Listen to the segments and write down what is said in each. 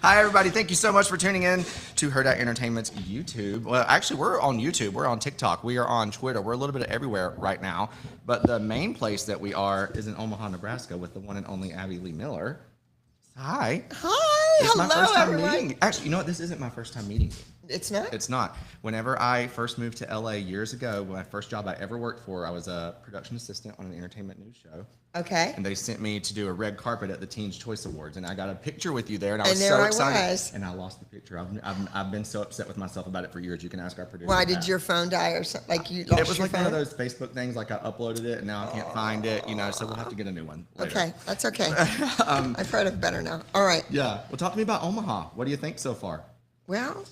Hi, everybody. Thank you so much for tuning in to Hurrdat Entertainment's YouTube. Well, actually, we're on YouTube. We're on TikTok. We are on Twitter. We're a little bit of everywhere right now. But the main place that we are is in Omaha, Nebraska with the one and only Abby Lee Miller. Hi. Hi. This is Hello, my first time everyone. meeting. Actually, you know what? This isn't my first time meeting you. It's not? It's not. Whenever I first moved to LA years ago, my first job I ever worked for, I was a production assistant on an entertainment news show. Okay. And they sent me to do a red carpet at the Teen's Choice Awards, and I got a picture with you there, and I was And so there I excited. was. And I lost the picture. I've been so upset with myself about it for years. You can ask our producer. Why that. did your phone die or something? Like you lost It was your like phone? one of those Facebook things. Like I uploaded it, and now I can't find it. You know, so we'll have to get a new one later. Okay, that's okay. I've heard of better now. All right. Yeah. Well, talk to me about Omaha. What do you think so far? Well,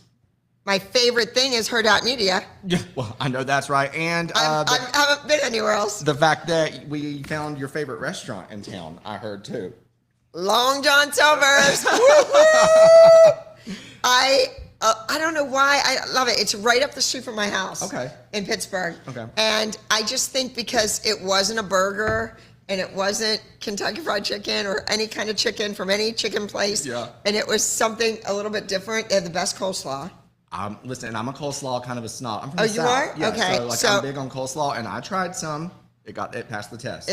my favorite thing is Hurrdat Media. Yeah. Well, I know that's right, and I haven't been anywhere else. the fact that we found your favorite restaurant in town, I heard too. Long John Silver's. Woo-hoo! I don't know why. I love it. It's right up the street from my house. Okay. In Pittsburgh. Okay. And I just think because it wasn't a burger and it wasn't Kentucky Fried Chicken or any kind of chicken from any chicken place. Yeah. And it was something a little bit different. They have the best coleslaw. Listen, I'm a coleslaw kind of a snob. I'm from Oh, the you South. are? Yeah, Okay, so I'm so- big on coleslaw, and I tried some. It passed the test.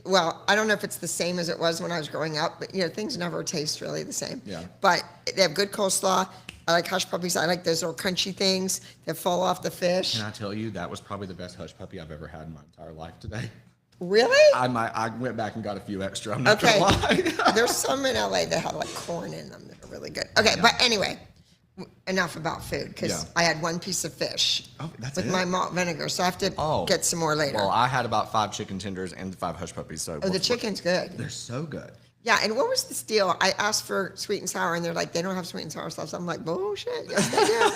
Well, I don't know if it's the same as it was when I was growing up, but things never taste really the same. Yeah. But they have good coleslaw. I like hush puppies. I like those little crunchy things that fall off the fish. Can I tell you, that was probably the best hush puppy I've ever had in my entire life today. Really? I went back and got a few extra. I'm not Okay. gonna lie. There's some in LA that have like corn in them that are really good. Okay, but anyway, enough about food because Yeah. I had one piece of fish That's with it? my malt vinegar, so I have to get some more later. Well, I had about 5 chicken tenders and 5 hush puppies. So the chicken's good. they're so good. Yeah, and what was this deal? I asked for sweet and sour, and they're like, they don't have sweet and sour sauce. I'm like, bullshit. Yes, they do.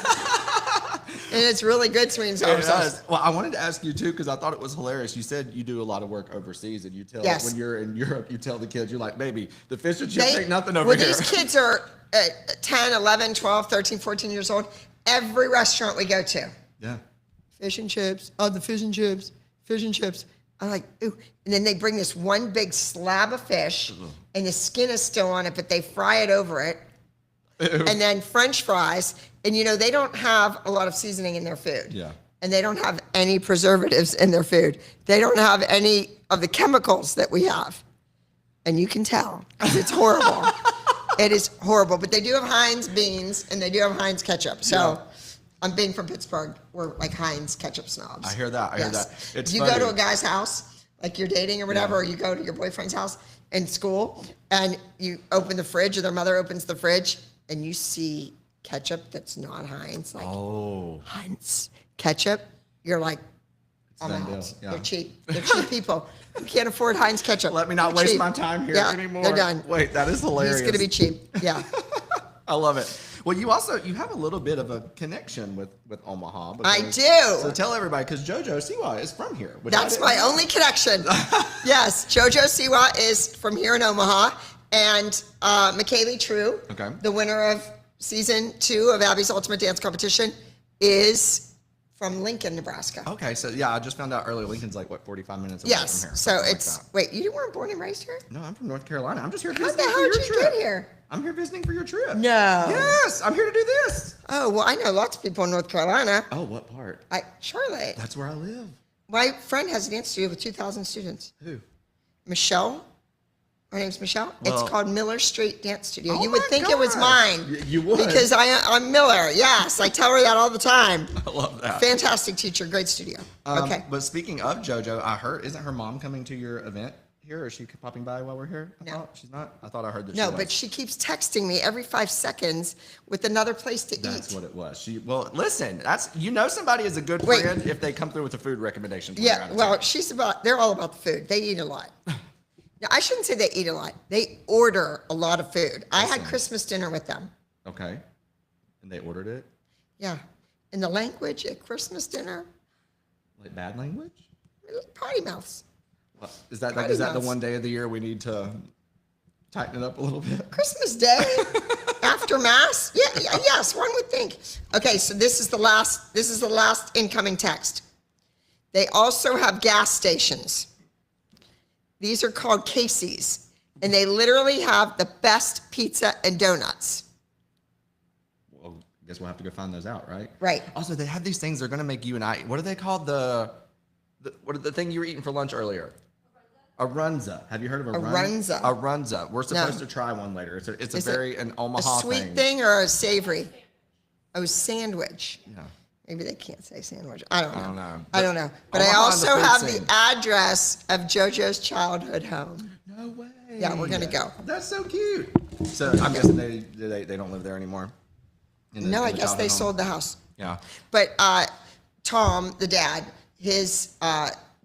And it's really good sweet and sour It sauce. does. Well, I wanted to ask you too because I thought it was hilarious. You said you do a lot of work overseas, and you tell when you're in Europe, you tell the kids, you're like, baby, the fish and chips ain't nothing over here. These kids are 10, 11, 12, 13, 14 years old. Every restaurant we go to, Yeah. fish and chips. Oh, the fish and chips. Fish and chips. I'm like, ooh. And then they bring this one big slab of fish, and the skin is still on it, but they fry it over it. Ew. And then French fries. And, they don't have a lot of seasoning in their food. Yeah. And they don't have any preservatives in their food. They don't have any of the chemicals that we have. And you can tell, because it's horrible. It is horrible. But they do have Heinz beans, and they do have Heinz ketchup. So I'm being from Pittsburgh. We're like Heinz ketchup snobs. I hear that. I hear that. It's you funny. go to a guy's house, like you're dating or whatever, or you go to your boyfriend's house in school, and you open the fridge, or their mother opens the fridge, and you see ketchup that's not Heinz, like Heinz ketchup. You're like, I'm done out. deal. Yeah. They're cheap. They're cheap people. You can't afford Heinz ketchup. Let me not They're waste cheap. my time here Yeah, anymore. they're done. Wait, that is hilarious. He's going to be cheap. Yeah. I love it. Well, you have a little bit of a connection with Omaha. I because- do. So tell everybody, because JoJo Siwa is from here. which That's I didn't my know. only connection. Yes, JoJo Siwa is from here in Omaha, and McKaylee True, the winner of season 2 of Abby's Ultimate Dance Competition, is from Lincoln, Nebraska. Okay, so yeah, I just found out earlier Lincoln's like, 45 minutes away Yes, from here. so something it's, like that. wait, you weren't born and raised here? No, I'm from North Carolina. I'm just here How visiting the for hell your did you trip. get here? I'm here visiting for your trip. No. Yes, I'm here to do this. Oh, well, I know lots of people in North Carolina. Oh, what part? Charlotte. That's where I live. My friend has a dance studio with 2,000 students. Who? Michelle. Her name's Michelle. Well- It's called Miller Street Dance Studio. Oh you would my think it was gosh. mine. You would. Because I'm Miller. Yes, I tell her that all the time. I love that. Fantastic teacher, great studio. Okay. But speaking of JoJo, I heard, isn't her mom coming to your event here? Or is she popping by while we're here? No. She's not? I thought I heard that No, she was. but she keeps texting me every 5 seconds with another place to That's eat. what it was. Well, listen, somebody is a good Wait. friend if they come through with a food recommendation. when Yeah, they're out of well, town. they're all about the food. They eat a lot. No, I shouldn't say they eat a lot. They order a lot of food. I had Christmas dinner with them. Okay. And they ordered it? Yeah. And the language at Christmas dinner, Like bad language? potty mouths. Well, is that Potty the mouths. one day of the year we need to tighten it up a little bit? Christmas Day after Mass? Yes, one would think. Okay, so this is the last incoming text. They also have gas stations. These are called Casey's, and they literally have the best pizza and donuts. guess we'll have to go find those out, right? Right. Also, they have these things. They're going to make you and I. What are they called? What are the thing you were eating for lunch earlier? A runza. Have you heard of a runza? A runza. We're supposed to try one later. It's a very an Omaha a sweet thing or a savory? Oh, sandwich. Yeah. Maybe they can't say sandwich. I don't know. I don't know. But I also have the address of JoJo's childhood home. No way. Yeah, we're gonna go. That's so cute. So I'm guessing they don't live there anymore. No, I guess they sold the house. Yeah. But Tom, the dad, his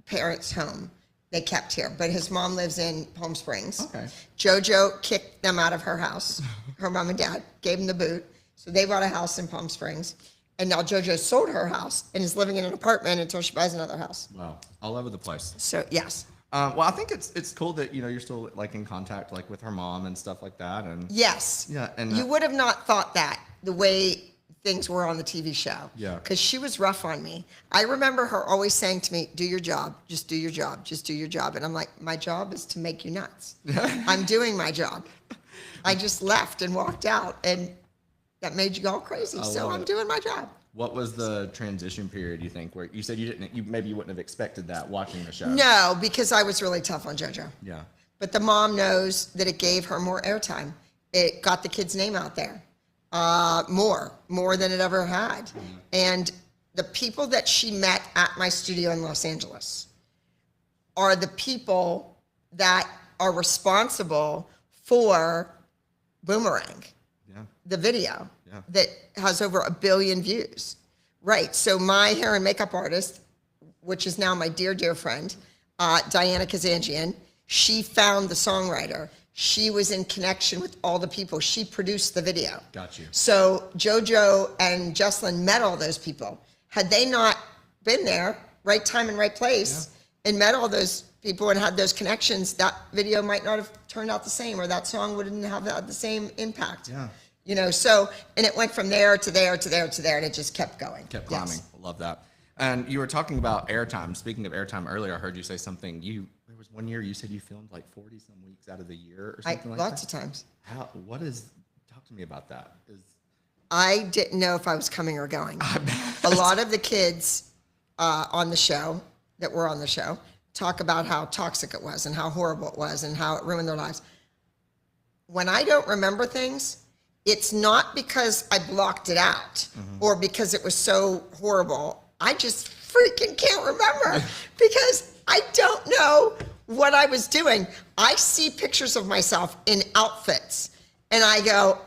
parents' home, they kept here. But his mom lives in Palm Springs. Okay. JoJo kicked them out of her house. Her mom and dad gave them the boot. So they bought a house in Palm Springs. And now JoJo sold her house and is living in an apartment until she buys another house. Wow. All over the place. So, yes. Well, I think it's cool that, you're still like in contact like with her mom and stuff like that. And yes. Yeah. And you would have not thought that the way things were on the TV show. Yeah. Because she was rough on me. I remember her always saying to me, do your job, just do your job, just do your job. And I'm like, my job is to make you nuts. I'm doing my job. I just left and walked out, and that made you go crazy. So I'm doing my job. What was the transition period, you think, where you said maybe you wouldn't have expected that watching the show? No, because I was really tough on JoJo. Yeah. But the mom knows that it gave her more airtime. It got the kid's name out there more than it ever had. And the people that she met at my studio in Los Angeles are the people that are responsible for Boomerang, the video that has over 1 billion views. Right. So my hair and makeup artist, which is now my dear, dear friend, Diana Kazanjian, she found the songwriter. She was in connection with all the people. She produced the video. Got you. So JoJo and Jesslyn met all those people. Had they not been there, right time and right place, and met all those people and had those connections, that video might not have turned out the same, or that song wouldn't have had the same impact. Yeah. So, and it went from there to there to there to there, and it just kept going. Kept climbing. Yes. Love that. And you were talking about airtime. Speaking of airtime earlier, I heard you say something. There was one year you said you filmed like 40 some weeks out of the year or something like that? Lots of times. Talk to me about that. I didn't know if I was coming or going. A lot of the kids on the show, that were on the show, talk about how toxic it was and how horrible it was and how it ruined their lives. When I don't remember things, it's not because I blocked it out or because it was so horrible. I just freaking can't remember because I don't know what I was doing. I see pictures of myself in outfits and I go,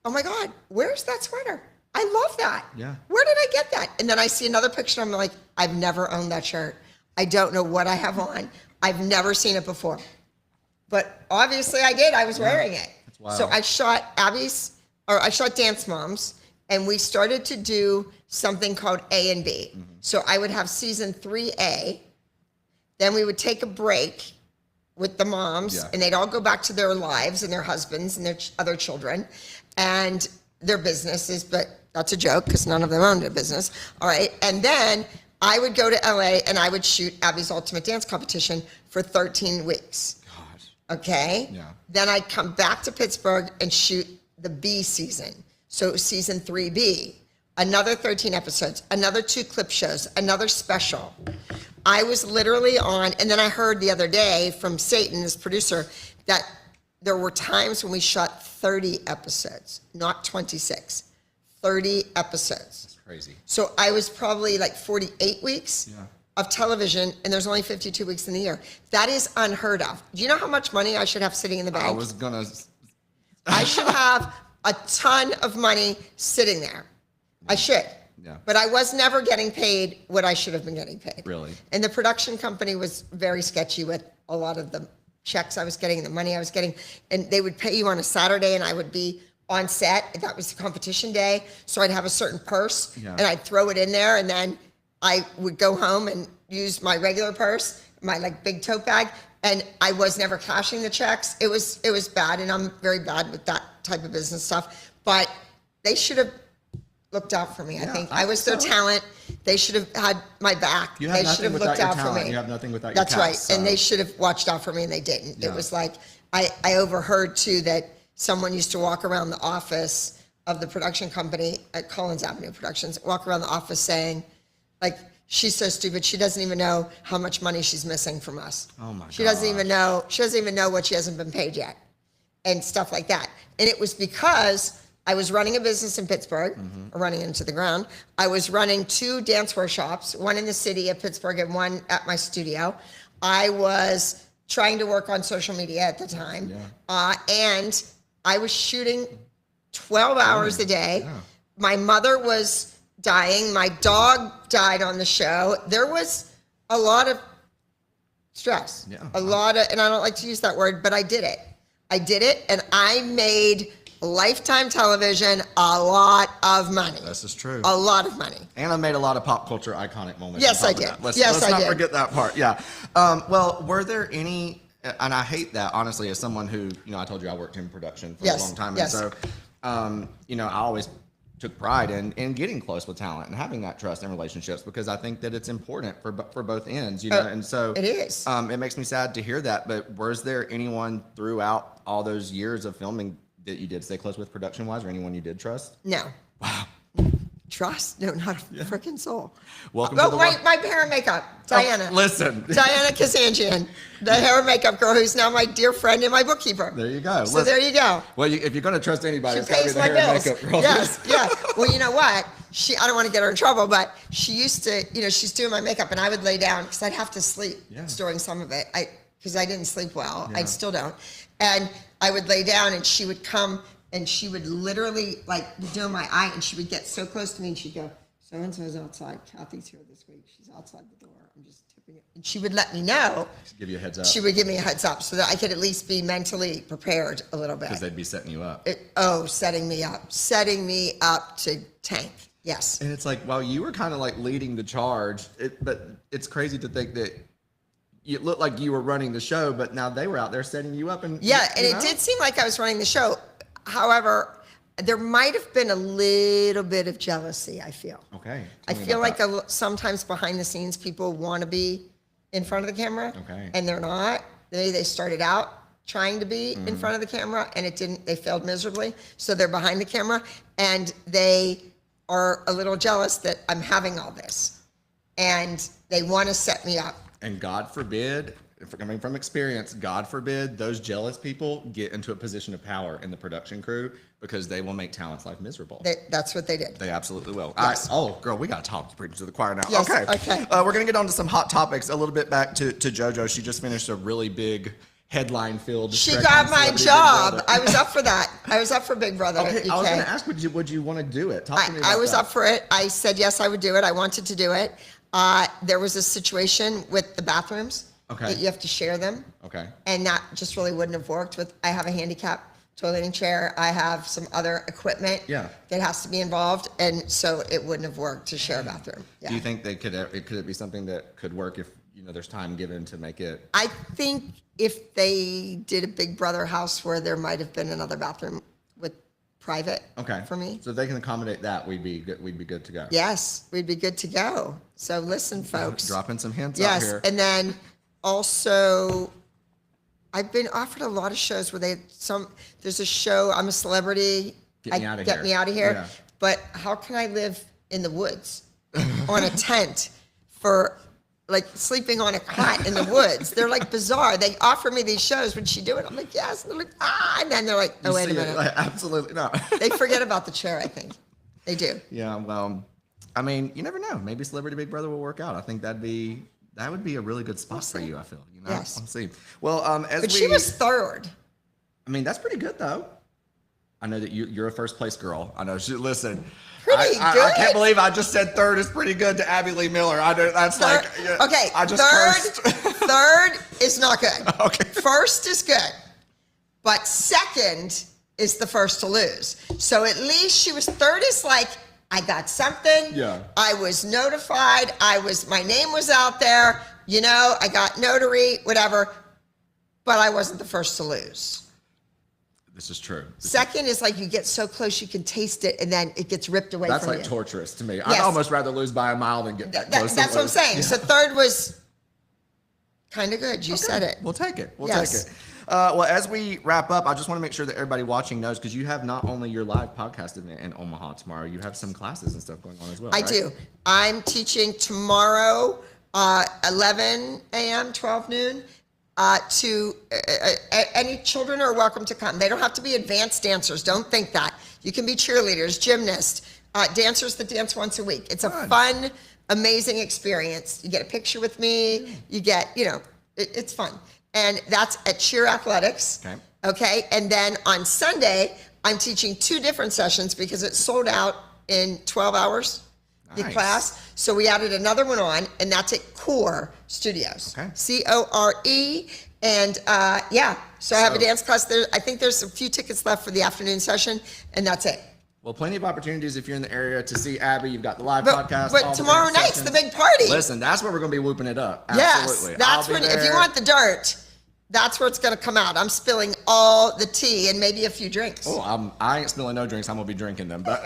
oh my God, where's that sweater? I love that. Yeah. Where did I get that? And then I see another picture and I'm like, I've never owned that shirt. I don't know what I have on. I've never seen it before. But obviously I did. I was wearing it. That's wild. So I shot I shot Dance Moms, and we started to do something called A and B. So I would have season 3A, then we would take a break with the moms, and they'd all go back to their lives and their husbands and their other children and their businesses, but that's a joke because none of them owned a business. All right. And then I would go to LA and I would shoot Abby's Ultimate Dance Competition for 13 weeks. Gosh. Okay. Yeah. Then I'd come back to Pittsburgh and shoot the B season. So season 3B, another 13 episodes, another 2 clip shows, another special. I was literally on, and then I heard the other day from Satan, this producer, that there were times when we shot 30 episodes, not 26, 30 episodes. That's crazy. So I was probably like 48 weeks of television, and there's only 52 weeks in the year. That is unheard of. Do you know how much money I should have sitting in the bank? I should have a ton of money sitting there. I should. Yeah. But I was never getting paid what I should have been getting paid. Really? And the production company was very sketchy with a lot of the checks I was getting, the money I was getting. And they would pay you on a Saturday, and I would be on set. That was the competition day. So I'd have a certain purse, and I'd throw it in there, and then I would go home and use my regular purse, my like big tote bag, and I was never cashing the checks. It was bad, and I'm very bad with that type of business stuff. But they should have looked out for me. I think I was their talent. They should have had my back. You have they should have nothing looked without out your for talent. me. You have nothing without That's your right. cast, so. And they should have watched out for me, and they didn't. Yeah. It was like I overheard too that someone used to walk around the office of the production company at Collins Avenue Productions walk around the office saying, like, she's so stupid. She doesn't even know how much money she's missing from us. Oh my God. She doesn't even know what she hasn't been paid yet, and stuff like that. And it was because I was running a business in Pittsburgh, running into the ground. I was running 2 dance workshops, one in the city of Pittsburgh and one at my studio. I was trying to work on social media at the time, and I was shooting 12 hours a day. Yeah. My mother was dying. My dog died on the show. There was a lot of stress, a lot of, and I don't like to use that word, but I did it. And I made Lifetime Television a lot of money. This is true. A lot of money. And I made a lot of pop culture iconic moments. Yes, I did. Let's I not did. forget that part. Yeah. Well, were there any, and I hate that, honestly, as someone who, I told you I worked in production for a long time. Yes. And so, I always took pride in getting close with talent and having that trust in relationships, because I think that it's important for both ends, and so it is. It makes me sad to hear that, but was there anyone throughout all those years of filming that you did stay close with production wise, or anyone you did trust? No. Wow. Trust? No, not a freaking soul. Welcome to the world. My hair and makeup, Diana. Listen. Diana Kazanjian, the hair and makeup girl who's now my dear friend and my bookkeeper. There you go. So there you go. Well, if you're going to trust anybody, She it's got to be pays the my hair and bills. makeup girl. Yes, yeah. Well, you know what? I don't want to get her in trouble, but she used to, she's doing my makeup, and I would lay down because I'd have to sleep during some of it. Because I didn't sleep well. I still don't. And I would lay down, and she would come, and she would literally be doing my eye, and she would get so close to me, and she'd go, "So-and-so's outside. Kathy's here this week. She's outside the door. I'm just tipping it." And she would let me know. Just give you a heads up. She would give me a heads up so that I could at least be mentally prepared a little bit. Because they'd be setting you up. Setting me up to tank. Yes. And it's like, well, you were kind of leading the charge, but it's crazy to think that it looked like you were running the show, but now they were out there setting you up. And it did seem like I was running the show. However, there might have been a little bit of jealousy, I feel. Okay. I feel like sometimes behind the scenes people want to be in front of the camera. Okay. And they're not. They started out trying to be in front of the camera, and they failed miserably. So they're behind the camera, and they are a little jealous that I'm having all this. And they want to set me up. And God forbid, coming from experience, God forbid those jealous people get into a position of power in the production crew, because they will make talent's life miserable. That's what they did. They absolutely will. Yes. Girl, we got to talk to the choir now. Yes, okay. We're going to get on to some hot topics. A little bit back to JoJo. She just finished a really big headline-filled. She got my job. I was up for that. I was up for Big Brother. Okay, I was going to ask, would you want to do it? Talk to me about I was that. up for it. I said yes, I would do it. I wanted to do it. There was a situation with the bathrooms. Okay. That you have to share them. Okay. And that just really wouldn't have worked with. I have a handicap toileting chair. I have some other equipment. Yeah. That has to be involved, and so it wouldn't have worked to share a bathroom. Yeah. Do you think could it be something that could work if there's time given to make it? I think if they did a Big Brother house where there might have been another bathroom with private. Okay. For me. So if they can accommodate that, we'd be good to go. Yes, we'd be good to go. So listen, folks. Dropping some hints out Yes, here. and then also, I've been offered a lot of shows where there's a show, I'm a celebrity. Get me out of here. Yeah. But how can I live in the woods on a tent for sleeping on a cot in the woods? They're bizarre. They offer me these shows. Would she do it? I'm like, yes. And they're like, and then they're like, oh, wait a minute. Absolutely not. They forget about the chair, I think. They do. Yeah, well, I mean, you never know. Maybe Celebrity Big Brother will work out. I think that would be a really good spot for you, I feel. Yes. We'll see. Well, she was third. I mean, that's pretty good, though. I know that you're a first place girl. I know. Listen. Pretty good. I can't believe I just said third is pretty good to Abby Lee Miller. That's third, okay. I just third, cursed. Third is not good. Okay. First is good, but second is the first to lose. So at least she was third. Is I got something. Yeah. I was notified. My name was out there. I got notary, whatever, but I wasn't the first to lose. This is true. Second is you get so close you can taste it, and then it gets ripped away from you. That's torturous to me. Yes. I'd almost rather lose by a mile than get that close. That's what I'm saying. Yeah. So third was kind of good. You said it. We'll take it. We'll Yes. take it. Well, as we wrap up, I just want to make sure that everybody watching knows, because you have not only your live podcast event in Omaha tomorrow, you have some classes and stuff going on as well. I do. I'm teaching tomorrow, 11 a.m., 12 noon. Any children are welcome to come. They don't have to be advanced dancers. Don't think that. You can be cheerleaders, gymnasts, dancers that dance once a week. It's a fun, amazing experience. You get a picture with me. You get, it's fun. And that's at Cheer Athletics. Okay. And then on Sunday, I'm teaching 2 different sessions because it sold out in 12 hours. The class. So we added another one on, and that's at Core Studios. CORE. And so I have a dance class there. I think there's a few tickets left for the afternoon session, and that's it. Well, plenty of opportunities if you're in the area to see Abby. You've got the live podcast. But tomorrow night's the big party. Listen, that's where we're going to be whooping it up. Absolutely. Yes, that's when, if you want the dirt, that's where it's going to come out. I'm spilling all the tea and maybe a few drinks. Oh, I ain't spilling no drinks. I'm going to be drinking them. But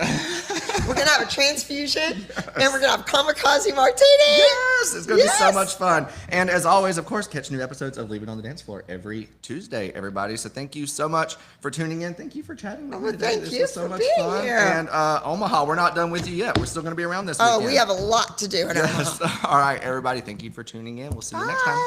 we're going to have a transfusion, and we're going to have kamikaze martini. Yes, it's going to be so much fun. And as always, of course, catch new episodes of Leave It on the Dance Floor every Tuesday, everybody. So thank you so much for tuning in. Thank you for chatting with me today. Thank you for being here. And Omaha, we're not done with you yet. We're still going to be around this weekend. Oh, we have a lot to do in Omaha. All right, everybody, thank you for tuning in. We'll see you next time.